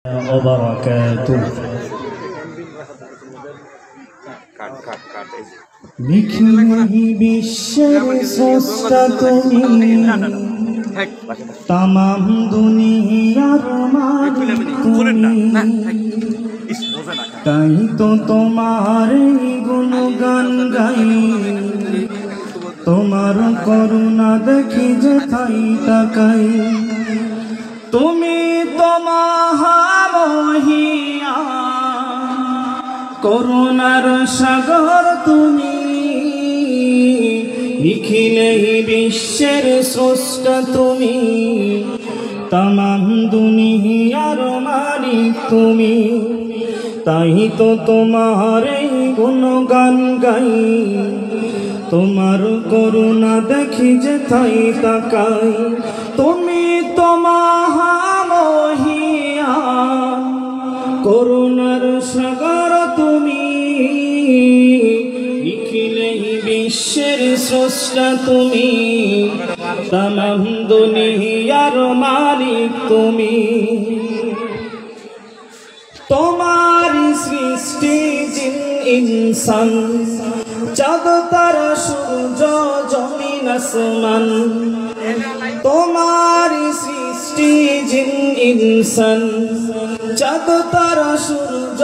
وبركاته নিখিলহি বিশ্বের স্রষ্টা তুমি, তামাম দুনিয়ার মালিক তুমি, তাই তো তোমার গুণগান গাই, তোমার করুণা দেখি যে তাই তাকাই। তুমি তো মহামহিয়ান, করুণার সাগর তুমি, নিখিলেই বিশ্বের স্রষ্টা তুমি, তামাম দুনিয়ার মালিক তুমি, তাই তো তোমার গুণগান গাই, তোমার করুণা দেখি যে তাই তাকাই। তুমি তো মহামহিয়ান, করুণার সাগর তুমি, নিখিলেই বিশ্বের স্রষ্টা তুমি, তামাম দুনিয়ার মালিক তুমি। তোমার সৃষ্টি জিন ইনসান, চাঁদ তারা সূর্য জমিন আসমান, তোমার সৃষ্টি জিন ইনসান, চাঁদ তারা সূর্য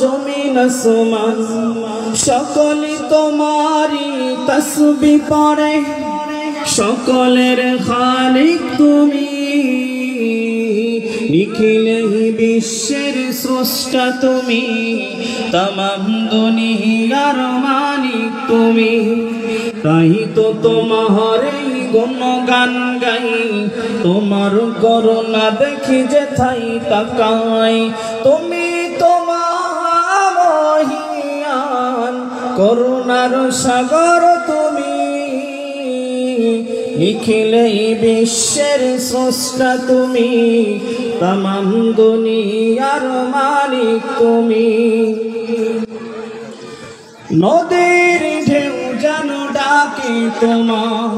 জমিন আসমান, সকলে তোমারই তাসবিহ পড়ে, সকলের খালিক তুমি, নিখিলেই বিশ্বের স্রষ্টা তুমি, তামাম দুনিয়ার মালিক তুমি, তাই তো তোমার গুণগান গাই, তোমার করুণা দেখি যে তাই তাকাই। তুমি তো মহামহিয়ান, করুণার সাগর তুমি, নিখিলেই বিশ্বের স্রষ্টা তুমি, তামাম দুনিয়ার মালিক তুমি। নদীর ঢেউ যেন ডাকে তোমার,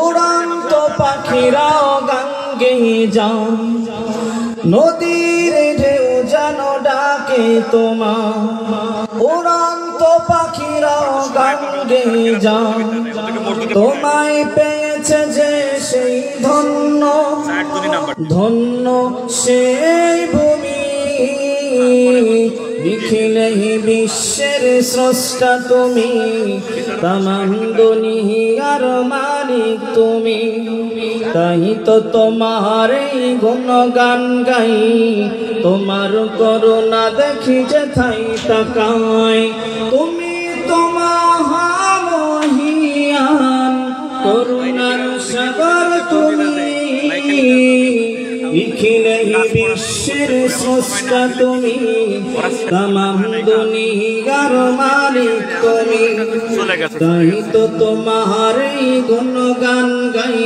উড়ন্ত পাখিরাও গান গেয়ে যান, নদীর ঢেউ যেন ডাকে তোমার, উড়ন্ত পাখিরাও গান গেয়ে যান, তোমায় পেয়েছে যে সেই ধন্য, ধন্য সেই ভূমি, নিখিলেই বিশ্বের স্রষ্টা তুমি, তামাম দুনিয়ার মালিক তুমি, তাই তো তোমার গুণগান গাই, তোমার করুণা দেখি যে তাই তাকাই। তুমি তো মহামহিয়ান, করুণার সাগর তুমি, নিখিলেই বিশ্বের স্রষ্টা তুমি, তামাম দুনিয়ার মালিক তুমি, তাই তো তোমার গুণগান গাই,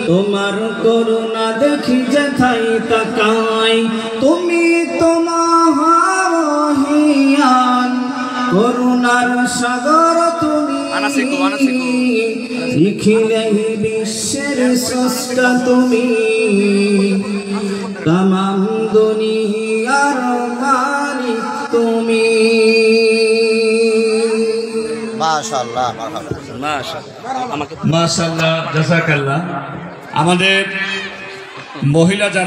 তোমার করুণা দেখি যে তাই তাকাই। তুমি তো মহামহিয়ান, করুণার সাগর তুমি, নিখিলেই বিশ্বের স্রষ্টা তুমি, তামাম দুনিয়ার মালিক তুমি। মাশাআল্লাহ, মাশাআল্লাহ, জাযাকাল্লাহ। আমাদের মহিলা যারা